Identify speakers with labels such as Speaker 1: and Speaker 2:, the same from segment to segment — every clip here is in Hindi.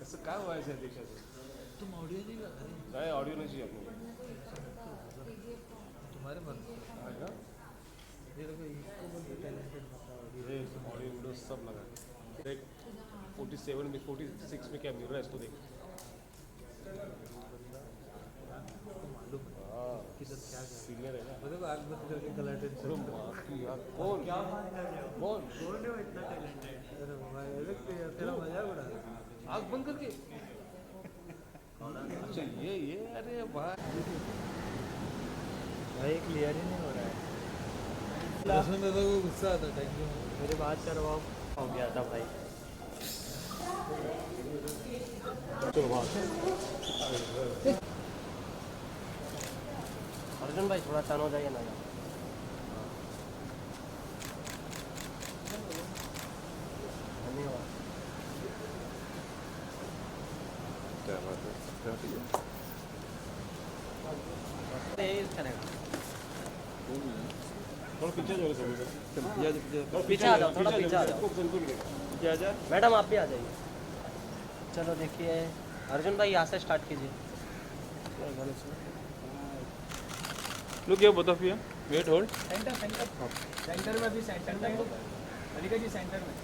Speaker 1: असं काय व्हायचं आहे देशाचं?
Speaker 2: तुम ऑडियो नहीं लगा रहे?
Speaker 1: काय ऑडिओ नाही चाहिए आपको?
Speaker 2: तुम्हारे मन
Speaker 1: है ना?
Speaker 2: ये देखो इसको बोलते टैलेंटेड मतलब
Speaker 1: ये ऑडियो विंडो सब लगा है। देख 47 में 46 में क्या मिल रहा है इसको देख।
Speaker 2: तो मालूम है
Speaker 1: हाँ
Speaker 2: किधर क्या कर
Speaker 1: सीनियर है ना।
Speaker 2: वो देखो आग बंद करके गला
Speaker 1: अरे
Speaker 2: टेंशन
Speaker 1: माँ की यार कौन कौन
Speaker 2: कौन है वो इतना टैलेंटेड? अरे बाबा ये देख तेरा मजाक उड़ा रहा है।
Speaker 1: आग बंद करके? अच्छा ये अरे भाई
Speaker 3: भाई क्लियर ही नहीं हो रहा है।
Speaker 2: उसमें मेरे को गुस्सा आता था एकदम।
Speaker 3: मेरे बात करवाओ हो गया था भाई।
Speaker 1: चलो वहाँ
Speaker 3: अर्जुन भाई थोड़ा टर्न हो जाइए ना यार। धन्यवाद।
Speaker 1: क्या बात है क्या चाहिए? थोड़ा पीछे जाओ सभी लोग।
Speaker 3: पीछे आ जाओ, थोड़ा पीछे आ जाओ।
Speaker 1: क्या जा?
Speaker 3: मैडम आप भी आ जाइए। चलो देखिए अर्जुन भाई यहाँ से स्टार्ट कीजिए।
Speaker 4: Look here, both of you. Wait, hold.
Speaker 5: Centre में भी सेंटर में अनिका जी सेंटर में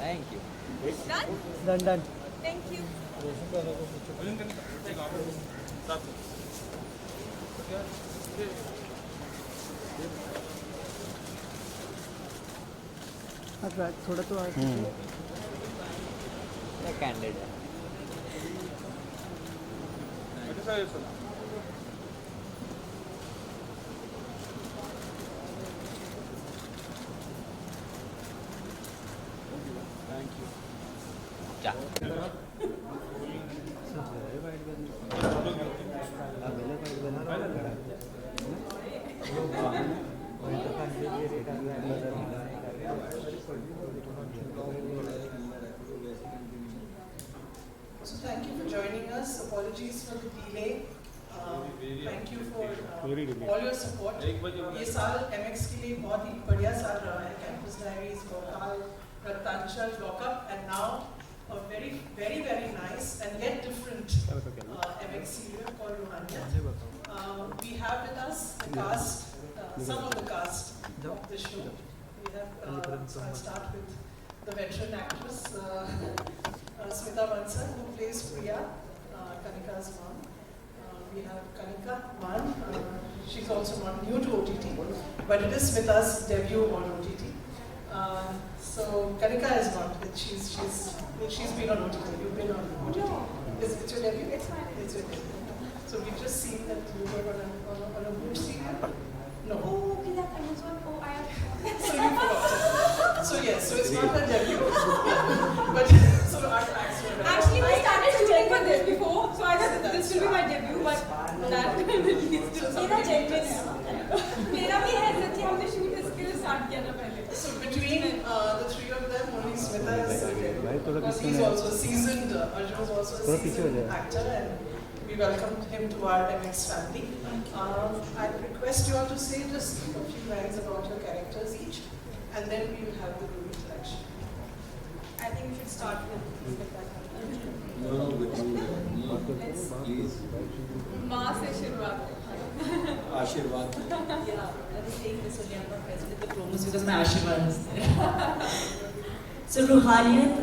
Speaker 4: Thank you.
Speaker 3: Done done.
Speaker 6: Thank you.
Speaker 3: थोड़ा तो
Speaker 4: Candid है. क्या?
Speaker 7: So thank you for joining us. Apologies for the delay. Thank you for all your support. ये साल MX के लिए बहुत ही बढ़िया साल रहा है. Campus Diaries, Vocal, Raktanchal, Lockup, and now a very, very, very nice and yet different MX serial called Ruhania. We have with us the cast, some of the cast of the show. We have, so I'll start with the veteran actress, Smita Bansal, who plays Priya, Kanika's mom. We have Kanika Man. She's also not new to OTT, but it is Smita's debut on OTT. So Kanika is not. She's been on OTT. You've been on OTT. Is it your debut? It's mine. It's your debut. So we've just seen that you were on a good serial. No.
Speaker 6: Oh, okay, that I was one. Oh, I have.
Speaker 7: So you forgot. So yes, so it's not her debut, but so our facts were right.
Speaker 6: Actually, we started shooting for this before, so I thought this will be my debut, but that released to मेरा genuine है. मेरा भी है सच्ची हमने shoot इसके लिए start किया था पहले.
Speaker 7: So between the three of them, only Smita is because he's also a seasoned. Arjun is also a seasoned actor, and we welcomed him to our MX family. I request you all to say just a few lines about your characters each, and then we will have the group interaction.
Speaker 6: I think we should start with that.
Speaker 5: Please
Speaker 6: माँ से शुरुआत.
Speaker 5: आशीर्वाद.
Speaker 7: Yeah, I was saying this only. I'm not present at the promos because my Ashirwad is there.
Speaker 8: So रूहानियत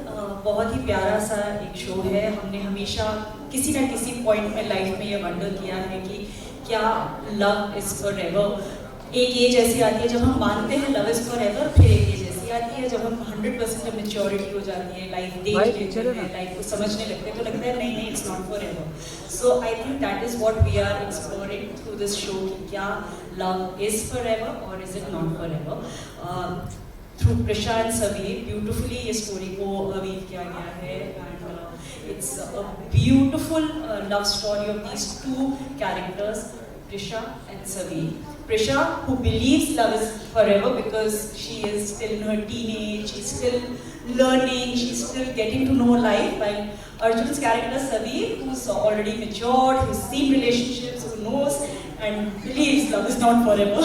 Speaker 8: बहुत ही प्यारा सा एक शो है. हमने हमेशा किसी न किसी पॉइंट में लाइफ में ये वंडर किया है कि क्या लव इज़ फॉर एवर. एक एज ऐसी आती है जब हम मानते हैं लव इज़ फॉर एवर, फिर एक एज ऐसी आती है जब हम 100% मेच्योरिटी हो जाती है, लाइफ देख लेते हैं, लाइफ को समझने लगते हैं, तो लगता है नहीं नहीं it's not forever. So I think that is what we are exploring through this show कि क्या लव इज़ फॉर एवर और is it not forever. Through Prashant सभी ब्यूटिफुली ये स्टोरी को वीव किया गया है. And It's a beautiful love story of these two characters, Prisha and Saveer. Prisha, who believes love is forever because she is still in her teenage, she's still learning, she's still getting to know life, while Arjun's character Saveer, who's already matured, who's seen relationships, who knows and believes love is not forever.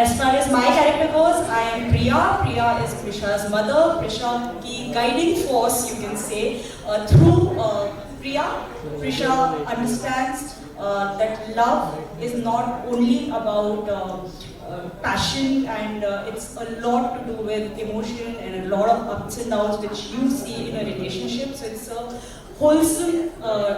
Speaker 8: As far as my character goes, I am Priya. Priya is Prisha's mother. Prisha ki guiding force, you can say. Through Priya, Prisha understands that love is not only about passion, and it's a lot to do with emotion and a lot of ups and downs which you see in a relationship. So it's a wholesome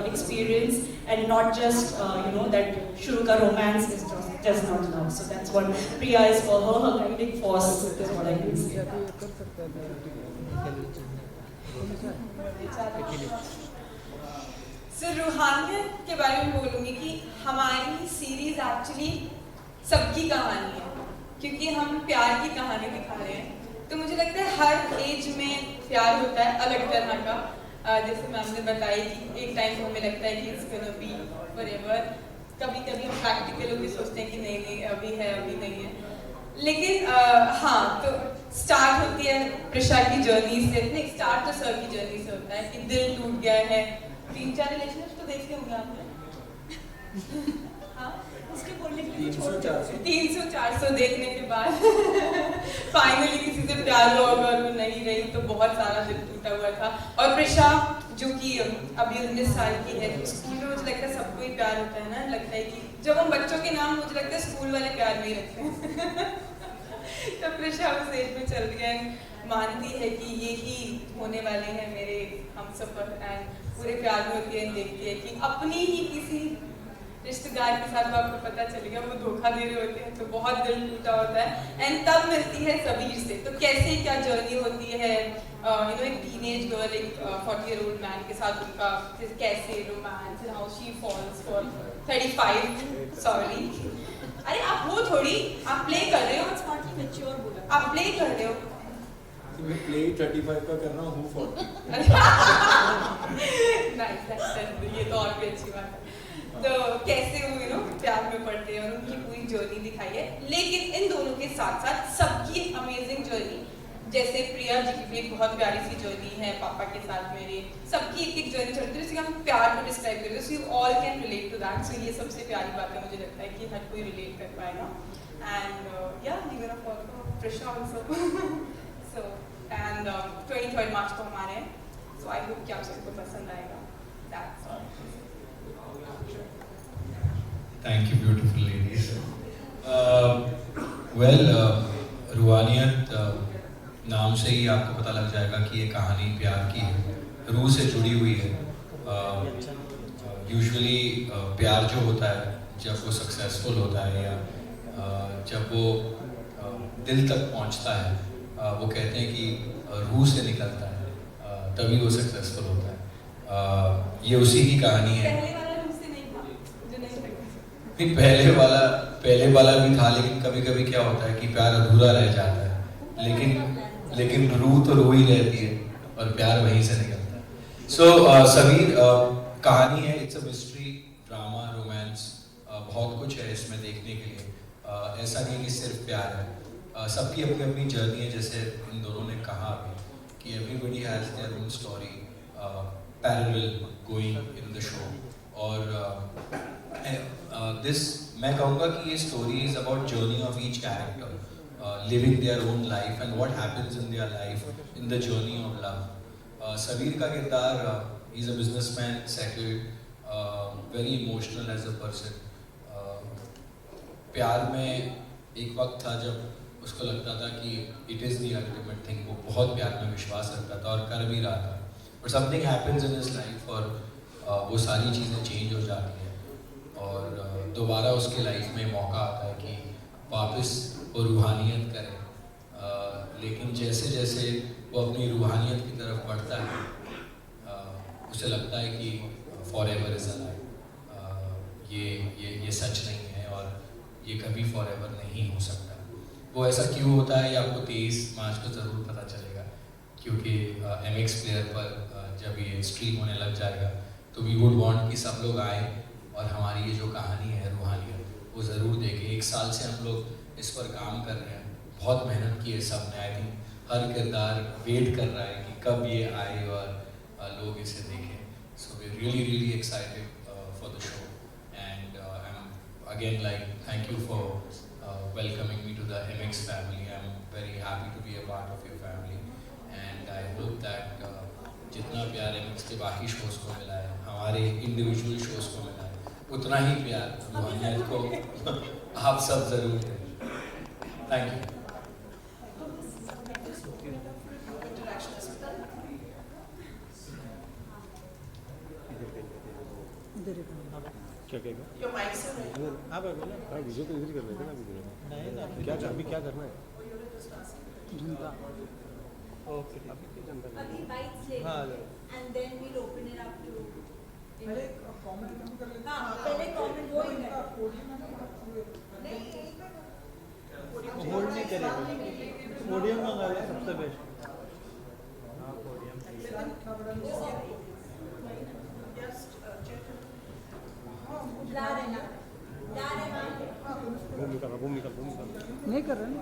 Speaker 8: experience, and not just that shuru ka romance is just not love. So that's what Priya is for her. Her guiding force is what I can say.
Speaker 6: So रूहानियत के बारे में बोलूँगी कि हमारी सीरीज एक्चुअली सबकी कहानी है, क्योंकि हम प्यार की कहानी दिखा रहे हैं. तो मुझे लगता है हर एज में प्यार होता है अलग तरह का. जैसे मैम ने बताया कि एक टाइम हमें लगता है कि इट्स गोना बी फॉरएवर. कभी कभी हम प्रैक्टिकल होकर सोचते हैं कि नहीं नहीं अभी है अभी नहीं है. लेकिन हाँ, तो स्टार्ट होती है प्रिशा की जर्नी से. नहीं, स्टार्ट तो सर की जर्नी से होता है कि दिल टूट गया है. 3-4 रिलेशनशिप तो देखे होंगे आपने. हाँ, उसके बोलने के लिए 300-400 देखने के बाद फाइनली किसी से प्यार हुआ और वो नहीं रही, तो बहुत सारा दिल टूटा हुआ था. और प्रिशा जो कि अभी 19 साल की है, स्कूल में मुझे लगता है सबको ही प्यार होता है ना. लगता है कि जब हम बच्चों के नाम मुझे लगता है स्कूल वाले प्यार में ही रखते हैं. तो प्रिशा उस एज में चल रही है, मानती है कि ये ही होने वाले हैं मेरे हम सफर, एंड पूरे प्यार में होती है. देखती है कि अपनी ही किसी रिश्तेदार के साथ आपको पता चलेगा वो धोखा दे रहे होते हैं, तो बहुत दिल टूटा होता है. एंड तब मिलती है सबीर से. तो कैसे क्या जर्नी होती है एक टीनेज गर्ल एक 40-year-old मैन के साथ, उनका कैसे romance, how she falls for 35. Sorry, अरे आप वो थोड़ी, आप प्ले कर रहे हो. स्मार्टली मैच्योर बोला, आप प्ले कर रहे हो.
Speaker 9: मैं प्ले 35 का कर रहा हूँ 40.
Speaker 6: नाइस, ये तो और भी अच्छी बात है. तो कैसे वो प्यार में पड़ते हैं और उनकी पूरी जर्नी दिखाई है. लेकिन इन दोनों के साथ साथ सबकी अमेजिंग जर्नी, जैसे प्रिया जी की भी एक बहुत प्यारी सी जर्नी है पापा के साथ मेरे. सबकी एक एक जर्नी चलती है, जैसे हम प्यार को डिस्क्राइब करते हैं. So you all can relate to that. So ये सबसे प्यारी बात है, मुझे लगता है कि हर कोई रिलेट कर पाएगा. And yeah we gonna follow Prisha also. So and 23 March को हमारे हैं. सो आई होप कि आप सबको पसंद आएगा. That's all.
Speaker 10: Thank you, beautiful ladies. रूहानियत नाम से ही आपको पता लग जाएगा कि ये कहानी प्यार की है, रूह से जुड़ी हुई है. यूजुअली प्यार जो होता है जब वो सक्सेसफुल होता है या जब वो दिल तक पहुंचता है, वो कहते हैं कि रूह से निकलता है, तभी वो सक्सेसफुल होता है. ये उसी की कहानी है. पहले वाला भी था, लेकिन कभी कभी क्या होता है कि प्यार अधूरा रह जाता है, लेकिन रूह तो रूह ही रहती है और प्यार वहीं से निकलता है. सो समीर कहानी है, it's a mystery drama romance, बहुत कुछ है इसमें देखने के लिए. ऐसा नहीं कि सिर्फ प्यार है, सबकी अपनी अपनी जर्नी है. जैसे इन दोनों ने कहा कि everybody has their own story parallel going in the show. और मैं कहूँगा कि ये story is about journey of each character, living their own life and what happens in their life in the journey of love. Sameer का किरदार is a businessman, settled, very emotional as a person. प्यार में एक वक्त था जब उसको लगता था कि it is the ultimate thing. वो बहुत प्यार में विश्वास रखता था और कर भी रहा था, but something happens in his life और वो सारी चीज़ें चेंज हो जाती हैं और दोबारा उसके लाइफ में मौका आता है कि वापस वो रूहानियत करे. लेकिन जैसे जैसे वो अपनी रूहानियत की तरफ बढ़ता है, उसे लगता है कि फॉरएवर इज़ अ लाई. ये सच नहीं है और ये कभी फॉरएवर नहीं हो सकता. वो ऐसा क्यों होता है ये आपको 23 मार्च को ज़रूर पता चलेगा, क्योंकि MX प्लेयर पर जब ये स्ट्रीम होने लग जाएगा तो वी वुड वांट कि सब लोग आए और हमारी ये जो कहानी है रूहानियत वो ज़रूर देखें। 1 साल से हम लोग इस पर काम कर रहे हैं, बहुत मेहनत की है सब ने। आई थिंक हर किरदार वेट कर रहा है कि कब ये आए और लोग इसे देखें। So we really excited for the show and I am again like thank you for welcoming me to the MX family. I'm very happy to be a part of your family and I hope that जितना प्यार MX के बाकी शोज़ को मिला है, हमारे इंडिविजुअल शोज़ को मिला है, उतना ही प्यार रूहानियत को आप सब ज़रूर दें। Thank you.
Speaker 1: क्या कहेगा?
Speaker 7: Your mics are ready.
Speaker 2: हाँ भाई बोला।
Speaker 1: हाँ विजय तो इधर कर रहे थे ना वीडियो।
Speaker 2: नहीं ना
Speaker 1: क्या अभी क्या करना है?
Speaker 2: झुमका। ओके।
Speaker 1: अभी क्या जनता है?
Speaker 11: अभी bites ले
Speaker 2: हाँ,
Speaker 11: and then we'll open it up to
Speaker 7: पहले comment हम कर लेते हैं।
Speaker 11: हाँ पहले comment वो ही कर नहीं
Speaker 2: होल्ड नहीं करेगा। पोडियम मंगा ले सबसे बेस्ट। हाँ पोडियम।
Speaker 11: ला रहे ना
Speaker 1: घूम निकल
Speaker 2: नहीं कर रहे ना,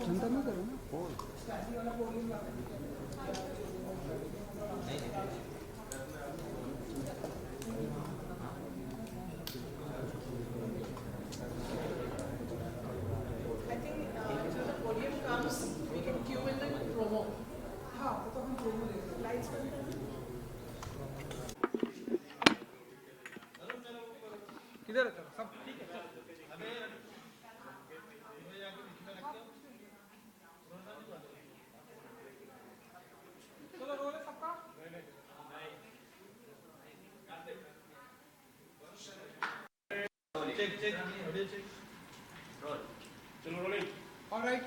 Speaker 2: चिंता नहीं कर रहे ना।
Speaker 7: I think when the podium comes, we can cue in the promo. हाँ वो तो हम promo लेंगे। Lights बंद कर दो।
Speaker 2: किधर है सब ठीक है? चलो रोल है सबका। Check audio check.
Speaker 1: चलो रोलिंग।
Speaker 2: ऑलराइट,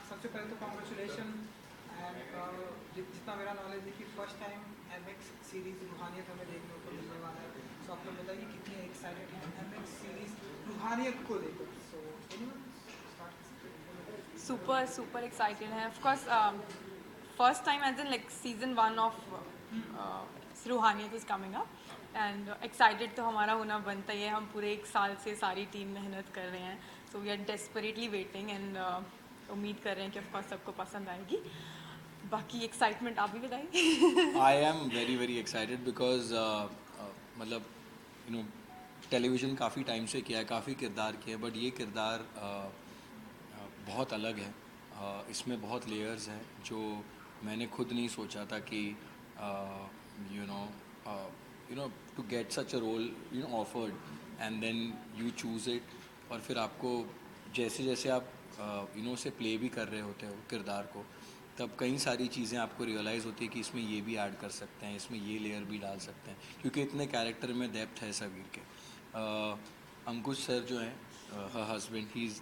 Speaker 2: सबसे पहले तो कांग्रेचुलेशन एंड जितना मेरा नॉलेज है कि फर्स्ट टाइम MX सीरीज रूहानियत हमें देखने को मिलने वाला है। सो आप लोग बताइए कितने एक्साइटेड हैं MX सीरीज रूहानियत को लेकर। सो
Speaker 6: super excited हैं. Of course, first time as in like season 1 of रूहानियत is coming up and excited तो हमारा होना बनता ही है. हम पूरे 1 साल से सारी टीम मेहनत कर रहे हैं. So we are desperately waiting and उम्मीद कर रहे हैं कि of course सबको पसंद आएगी. बाकी एक्साइटमेंट आप भी बताइए.
Speaker 10: I am very excited because मतलब you know टेलीविज़न काफ़ी टाइम से किया है, काफ़ी किरदार किए हैं, बट ये किरदार बहुत अलग है. इसमें बहुत लेयर्स हैं जो मैंने खुद नहीं सोचा था कि you know to get such a role offered and then you choose it. और फिर आपको जैसे जैसे आप उसे प्ले भी कर रहे होते हो किरदार को, तब कई सारी चीज़ें आपको रियलाइज़ होती है कि इसमें ये भी ऐड कर सकते हैं, इसमें ये लेयर भी डाल सकते हैं, क्योंकि इतने कैरेक्टर में डेप्थ है सबीर के. अंकुश सर जो हैं, her husband, he is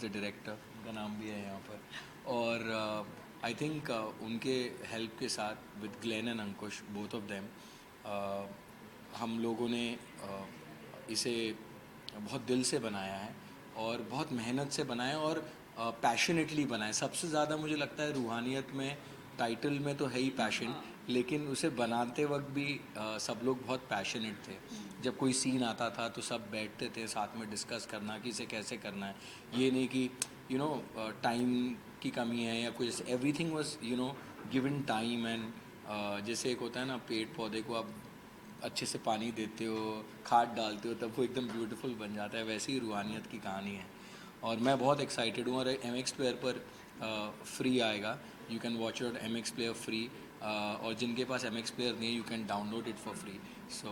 Speaker 10: the director, उनका नाम भी है यहाँ पर. और आई थिंक उनके हेल्प के साथ with Glenn and Ankush, both of them, हम लोगों ने इसे बहुत दिल से बनाया है और बहुत मेहनत से बनाया और पैशनेटली बनाया. सबसे ज़्यादा मुझे लगता है रूहानियत में टाइटल में तो है ही पैशन, लेकिन उसे बनाते वक्त भी सब लोग बहुत पैशनेट थे. जब कोई सीन आता था तो सब बैठते थे साथ में डिस्कस करना कि इसे कैसे करना है. ये नहीं कि टाइम की कमी है या कुछ. Everything was given time. And जैसे एक होता है ना, पेड़ पौधे को आप अच्छे से पानी देते हो, खाद डालते हो, तब वो एकदम ब्यूटीफुल बन जाता है. वैसे ही रूहानियत की कहानी है और मैं बहुत एक्साइटेड हूँ. और MX प्लेयर पर फ्री आएगा. You can watch it MX player free. और जिनके पास MX प्लेयर नहीं है, you can download it for free. So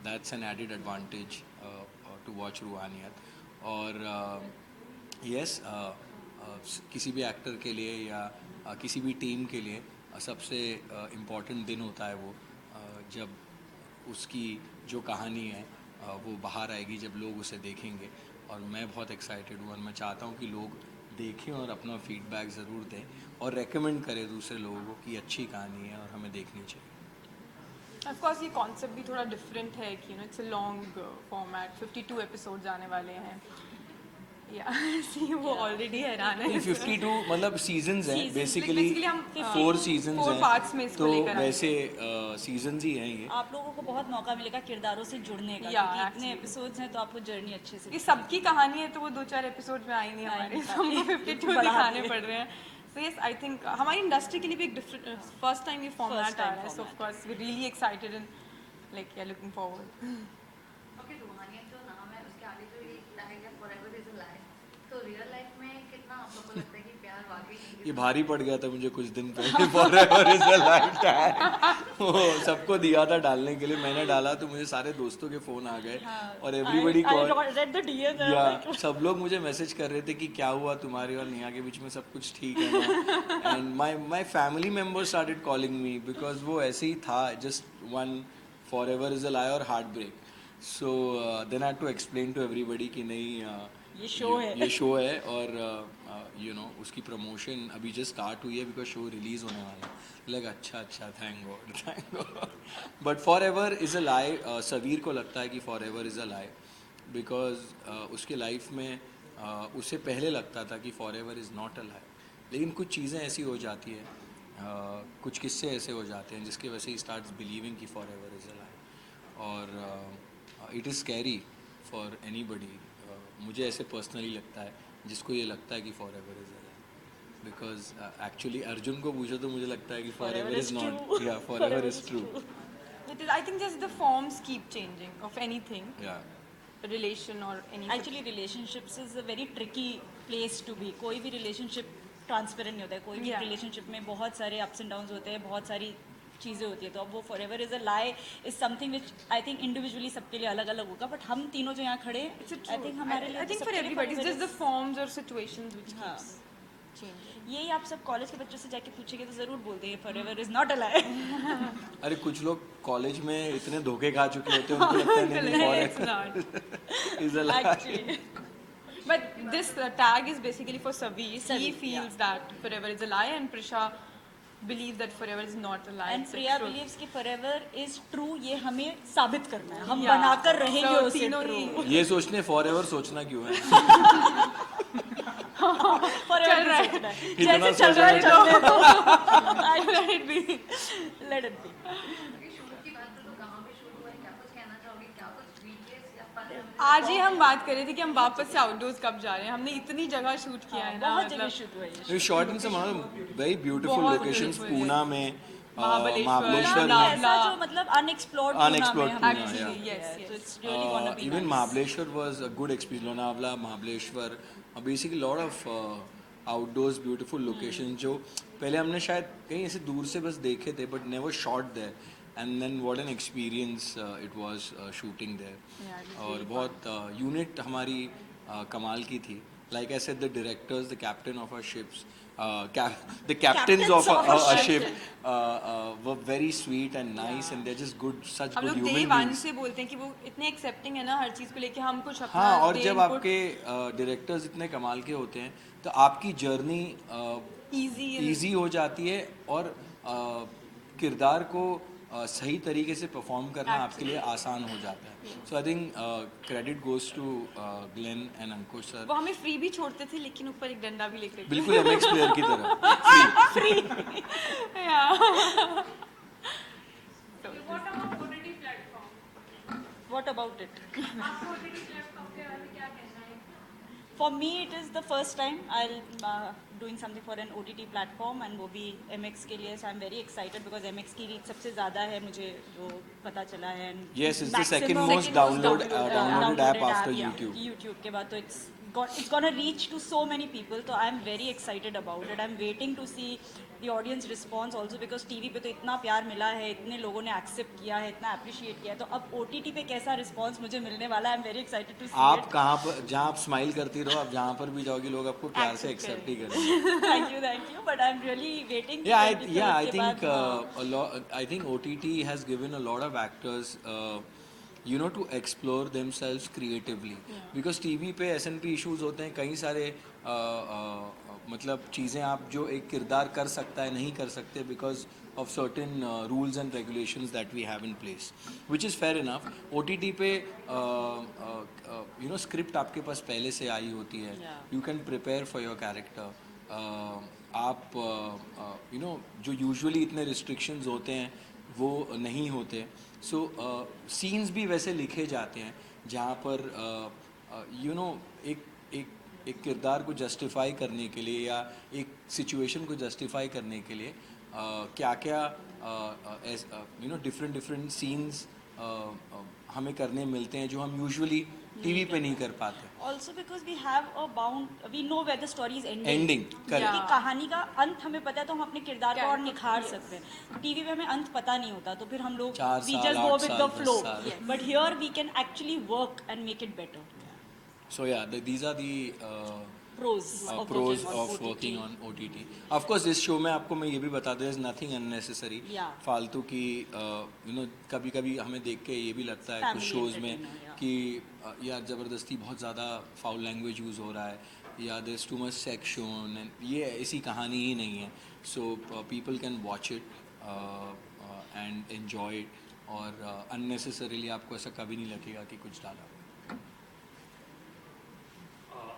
Speaker 10: that's an added advantage to watch Roohaniyat. और यस, किसी भी एक्टर के लिए या किसी भी टीम के लिए सबसे इम्पॉर्टेंट दिन होता है वो, जब उसकी जो कहानी है वो बाहर आएगी, जब लोग उसे देखेंगे. और मैं बहुत एक्साइटेड हूँ और मैं चाहता हूँ कि लोग देखें और अपना फीडबैक ज़रूर दें और रेकमेंड करें दूसरे लोगों को कि अच्छी कहानी है और हमें देखनी चाहिए.
Speaker 6: ऑफ कोर्स ये कॉन्सेप्ट भी थोड़ा डिफरेंट है कि it's a long format. 52 episodes आने वाले हैं. सी वो ऑलरेडी हैरान है।
Speaker 10: 52 मतलब सीजन्स हैं बेसिकली,
Speaker 6: basically हम
Speaker 10: 4 सीजन्स
Speaker 6: 4
Speaker 10: हैं,
Speaker 6: parts में इसको
Speaker 10: तो
Speaker 6: लेकर आए।
Speaker 10: वैसे सीजन्स ही हैं ये।
Speaker 8: आप लोगों को बहुत मौका मिलेगा किरदारों से जुड़ने का,
Speaker 6: Yeah,
Speaker 8: क्योंकि इतने
Speaker 6: actually.
Speaker 8: एपिसोड्स हैं तो आपको जर्नी अच्छे से
Speaker 6: ये सबकी कहानी है तो वो 2-4 एपिसोड में आई नहीं हमारे, हमको 52 दिखाने पड़ रहे हैं। So yes, I think हमारी इंडस्ट्री के लिए भी एक डिफरेंट फर्स्ट टाइम ये फॉर्मेट आ रहा है, so of course we're really excited and like yeah, looking forward.
Speaker 12: Okay, Roohaniyat जो नाम है उसके आगे जो ये टैग है फॉरएवर इज अ लाइफ, तो रियल लाइफ में कितना आप लोगों को लगता है कि प्यार वाकई
Speaker 10: ये भारी पड़ गया था मुझे कुछ दिन पहले, forever is a life tag वो सबको दिया था डालने के लिए, मैंने डाला तो मुझे सारे दोस्तों के फोन आ गए और एवरीबॉडी या सब लोग मुझे मैसेज कर रहे थे कि क्या हुआ तुम्हारे और नेहा के बीच में, सब कुछ ठीक है ना? And my family members started calling me because वो ऐसे ही था, just one forever is a lie और heartbreak. So then I had to explain to everybody कि नहीं
Speaker 8: ये शो है
Speaker 10: और यू नो उसकी प्रमोशन अभी जस्ट स्टार्ट हुई है बिकॉज शो रिलीज़ होने वाला है। लगा अच्छा thank God but forever is a lie, Saveer को लगता है कि forever is a lie because उसके लाइफ में उसे पहले लगता था कि forever is not a lie, लेकिन कुछ चीज़ें ऐसी हो जाती है, कुछ किस्से ऐसे हो जाते हैं जिसकी वजह से ही स्टार्ट्स बिलीविंग कि फॉरएवर इज़ अ लाई। और it is scary for anybody, मुझे ऐसे पर्सनली लगता है जिसको ये लगता है कि forever is a lie, because actually Arjun को पूछो तो मुझे लगता है कि फॉरएवर इज़ नॉट, या forever is true.
Speaker 6: It is, I think just the forms keep changing of anything,
Speaker 10: या
Speaker 6: relation or anything.
Speaker 8: Actually relationships is a very tricky place to be. कोई भी रिलेशनशिप ट्रांसपेरेंट नहीं होता है, कोई भी
Speaker 6: Yeah.
Speaker 8: रिलेशनशिप में बहुत सारे अप्स एंड डाउन्स होते हैं, बहुत सारी चीज़ें होती है। तो अब वो forever is a lie is something which I think individually सबके लिए अलग अलग होगा, बट हम तीनों जो यहाँ खड़े हैं आई थिंक हमारे लिए
Speaker 6: I think for everybody, it's just the forms or situations which
Speaker 8: हाँ.
Speaker 6: keeps changing.
Speaker 8: यही आप सब कॉलेज के बच्चों से जाके पूछेंगे तो ज़रूर बोलते हैं फॉरएवर इज नॉट अ लाई।
Speaker 10: अरे कुछ लोग कॉलेज में इतने धोखे खा चुके होते हैं उनको लगता है नहीं
Speaker 6: It's not.
Speaker 10: Is a lie.
Speaker 8: Actually
Speaker 6: But this tag is basically for Savi. He
Speaker 8: Savi,
Speaker 6: feels that forever is a lie, and Prisha believes that forever is not a lie.
Speaker 8: And
Speaker 6: It's a
Speaker 8: Priya
Speaker 6: truth.
Speaker 8: Believes कि फॉरएवर इज ट्रू, ये हमें साबित करना है, हम
Speaker 6: Yeah.
Speaker 8: बनाकर रहेंगे
Speaker 6: So,
Speaker 8: उसे
Speaker 6: तीनों
Speaker 8: ट्रू।
Speaker 6: ही-
Speaker 10: ये सोचने फॉरएवर सोचना क्यों है?
Speaker 8: फॉरएवर
Speaker 6: रहा है।
Speaker 8: सोचना है।
Speaker 10: इतना
Speaker 8: जैसे चल रहा है
Speaker 10: सोचना
Speaker 8: चलने दो।
Speaker 6: Let it be.
Speaker 8: Let it be.
Speaker 12: Shoot की बात करें तो कहाँ पे शूट हुआ है, क्या कुछ कहना चाहोगे, क्या कुछ वीडियोस या फन?
Speaker 6: आज ही हम बात कर रहे थे कि हम वापस से आउटडोर्स कब जा रहे हैं। हमने इतनी जगह शूट किया है ना,
Speaker 8: बहुत जगह
Speaker 6: मतलब
Speaker 8: शूट हुआ है ये।
Speaker 10: शॉर्ट इन सम वेरी ब्यूटीफुल
Speaker 6: बहुत
Speaker 10: लोकेशंस,
Speaker 6: beautiful है।
Speaker 10: पूना में,
Speaker 6: महाबलेश्वर,
Speaker 10: महाबलेश्वर
Speaker 6: नावला।
Speaker 10: में,
Speaker 8: ऐसा जो मतलब unexplored
Speaker 10: Unexplored Pune,
Speaker 6: actually,
Speaker 10: yeah.
Speaker 6: yes, yes.
Speaker 8: So it's really gonna be
Speaker 10: even
Speaker 8: nice.
Speaker 10: Mahabaleshwar was a good experience. Lonavala, Mahabaleshwar, basically lot of outdoors beautiful locations जो पहले हमने शायद कहीं ऐसे दूर से बस देखे थे but never shot there, and then what an experience it was shooting there.
Speaker 6: Yeah, it was
Speaker 10: और
Speaker 6: really
Speaker 10: बहुत यूनिट हमारी कमाल की थी. Like I said, the directors, the captain of our ships, the captains of a ship were very sweet and nice, and they're just good, such
Speaker 6: हम
Speaker 10: good
Speaker 6: लोग
Speaker 10: human
Speaker 6: day one
Speaker 10: beings.
Speaker 6: से बोलते हैं कि वो इतने एक्सेप्टिंग है ना हर चीज़ को लेके, हम कुछ अपना
Speaker 10: हाँ, और
Speaker 6: दे
Speaker 10: जब
Speaker 6: input
Speaker 10: आपके डायरेक्टर्स इतने कमाल के होते हैं तो आपकी जर्नी
Speaker 6: easy
Speaker 10: हो जाती है और किरदार को सही तरीके से परफॉर्म करना आपके लिए आसान हो जाता है। So I think credit goes to Glen and Ankush sir.
Speaker 6: वो हमें फ्री भी छोड़ते थे लेकिन ऊपर एक डंडा भी लेके
Speaker 10: बिल्कुल एमएक्स प्लेयर की तरह free.
Speaker 8: What about it? For me, it is the first time I'll doing something for an OTT platform, and वो भी MX के लिए, so I'm very excited because MX की reach सबसे ज़्यादा है मुझे जो पता चला है। And
Speaker 10: Yes, it's the second
Speaker 8: maximum-
Speaker 10: most downloaded app after
Speaker 8: yeah,
Speaker 10: YouTube.
Speaker 8: YouTube के बाद तो it's gonna reach to so many people, so I'm very excited about it. I'm waiting to see the audience response also because TV पे तो इतना प्यार मिला है, इतने लोगों ने एक्सेप्ट किया है, इतना अप्रिशिएट किया है, तो अब OTT पे कैसा रिस्पॉन्स मुझे मिलने वाला है, I'm very excited to see
Speaker 10: आप
Speaker 8: it.
Speaker 10: कहाँ पर, जहाँ आप स्माइल करती रहो, आप जहाँ पर भी जाओगे लोग आपको प्यार से एक्सेप्ट ही करेंगे।
Speaker 8: Thank you, but I'm really waiting.
Speaker 10: Yeah, I
Speaker 8: 23rd के
Speaker 10: think
Speaker 8: बाद,
Speaker 10: I think OTT has given a lot of actors to explore themselves creatively. Because TV पे SNP issues होते हैं, कई सारे
Speaker 9: मतलब चीज़ें आप जो एक किरदार कर सकता है नहीं कर सकते because of certain rules and regulations that we have in place, which is fair enough. OTT पे script आपके पास पहले से आई होती है. You can prepare for your character. आप जो usually इतने restrictions होते हैं वो नहीं होते. So scenes भी वैसे लिखे जाते हैं जहाँ पर एक किरदार को जस्टिफाई करने के लिए या एक सिचुएशन को जस्टिफाई करने के लिए क्या क्या डिफरेंट सीन्स हमें करने मिलते हैं जो हम यूजुअली टीवी पे नहीं कर पाते.
Speaker 8: Also because we have a bound, we know where the story is ending.
Speaker 9: Ending, correct.
Speaker 8: कि कहानी का अंत हमें पता है तो हम अपने किरदार को और निखार सकते हैं. टीवी पे हमें अंत पता नहीं होता तो फिर हम लोग we just go with the flow. But here we can actually work and make it better.
Speaker 9: So yeah, these are the
Speaker 8: pros
Speaker 9: of working on OTT. Of course, इस शो में आपको मैं ये भी बता दूँ, there's nothing unnecessary. फालतू की कभी-कभी हमें देख के ये भी लगता है कुछ शोज में कि यार ज़बरदस्ती बहुत ज़्यादा फाउल लैंग्वेज यूज़ हो रहा है या there's too much sex shown, and ये ऐसी कहानी ही नहीं है. So people can watch it and enjoy it, और unnecessarily आपको ऐसा कभी नहीं लगेगा कि कुछ डाला.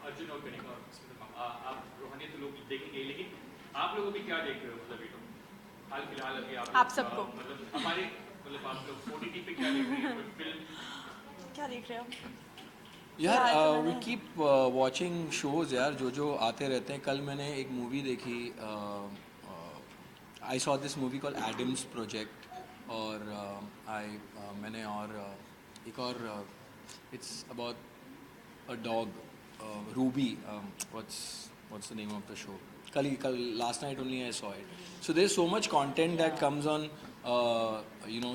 Speaker 4: अर्जुन और कनिका और आप रूहानियत तो लोग देखेंगे, लेकिन आप लोगों भी क्या देख रहे हो? मतलब ये तो हाल फिलहाल अभी आप सबको मतलब हमारे मतलब आप लोग OTT पे क्या देख रहे हैं? कोई फिल्म क्या देख रहे हो?
Speaker 9: यार वी कीप वॉचिंग शोज यार, जो आते रहते हैं. कल मैंने एक मूवी देखी, I saw this movie called Adam's Project, और मैंने और एक और it's about a dog, Ruby, what's the name of the show? Last night only I saw it. So there's so much content that comes on,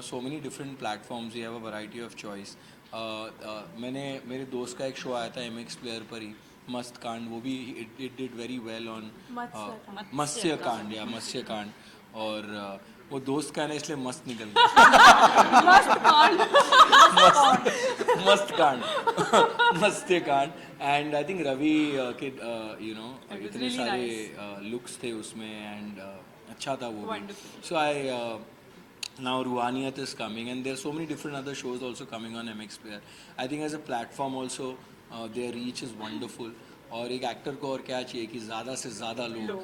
Speaker 9: so many different platforms. We have a variety of choice. मेरे दोस्त का एक शो आया था MX Player पर ही, मस्त कांड, वो भी it did very well on मत्स्य कांड या मत्स्य कांड, और वो दोस्त का है ना इसलिए मस्त निकल गया. मस्त कांड मत्स्य कांड. एंड आई थिंक रवि के इतने सारे लुक्स थे उसमें, एंड अच्छा था वो भी. सो आई now Ruhaniyat is coming, and there are so many different other shows also coming on MX Player. I think as a platform also their reach is wonderful, और एक एक्टर को और क्या चाहिए कि ज़्यादा से ज़्यादा लोग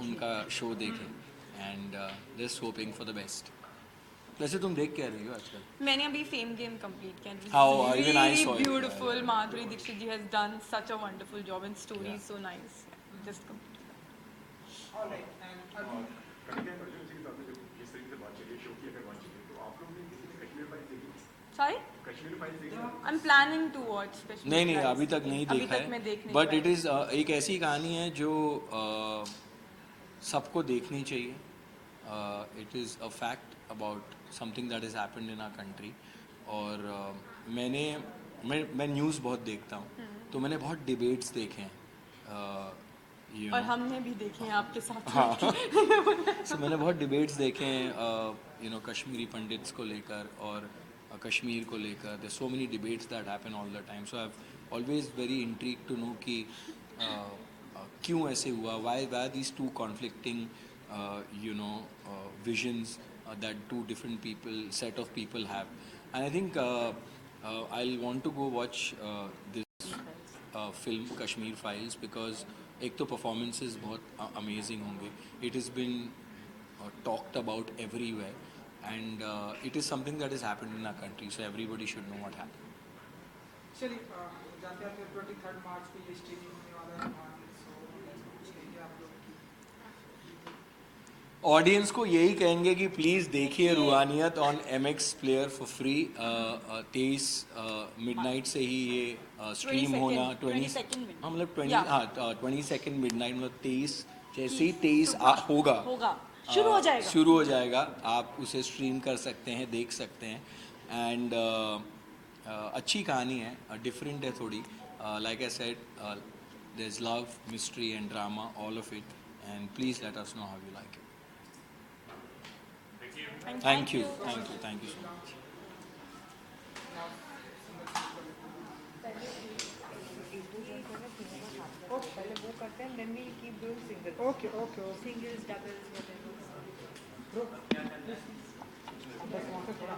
Speaker 9: उनका शो देखें, and just hoping for the best. वैसे तुम देख क्या रही हो आजकल?
Speaker 6: मैंने अभी फेम गेम कंप्लीट किया.
Speaker 9: Even I saw it.
Speaker 6: Beautiful. Madhuri Dixit ji has done such a wonderful job, and story is so nice. Just completed that.
Speaker 2: All right. And Arjun,
Speaker 6: Sorry? I'm planning to watch.
Speaker 9: नहीं अभी तक नहीं देखा है, बट इट इज़ एक ऐसी कहानी है जो सबको देखनी चाहिए. It is a fact about something that is happened in our country. और मैं न्यूज़ बहुत देखता हूँ, तो मैंने बहुत डिबेट्स देखे हैं,
Speaker 6: और हमने भी देखे हैं आपके साथ.
Speaker 9: So मैंने बहुत डिबेट्स देखे हैं कश्मीरी पंडित्स को लेकर और कश्मीर को लेकर. There's so many debates that happen all the time. So I've always very intrigued to know कि क्यों ऐसे हुआ, why these two conflicting visions that two different set of people have. And I think I'll want to go watch this film Kashmir Files, because एक तो performances बहुत amazing होंगे. It has been talked about everywhere, and it is something that has happened in our country, so everybody should know what happened.
Speaker 2: चलिए जाते हैं 23 मार्च को ये स्ट्रीमिंग होने वाला है. आप लोग
Speaker 9: ऑडियंस को यही कहेंगे कि प्लीज़ देखिए Roohaniyat on MX Player for free. 23 midnight से ही ये स्ट्रीम होना, 22 मतलब 22 मिडनाइट, मतलब 23 जैसे ही 23 होगा शुरू हो जाएगा, आप उसे स्ट्रीम कर सकते हैं, देख सकते हैं. एंड अच्छी कहानी है, डिफरेंट है थोड़ी. Like I said, there is love, mystery and drama, all of it, and please let us know how you like it. Thank you so much.
Speaker 11: पहले वो करते हैं, then we keep doing
Speaker 12: singles
Speaker 2: okay okay okay
Speaker 12: singles doubles
Speaker 2: bro बस वहाँ से थोड़ा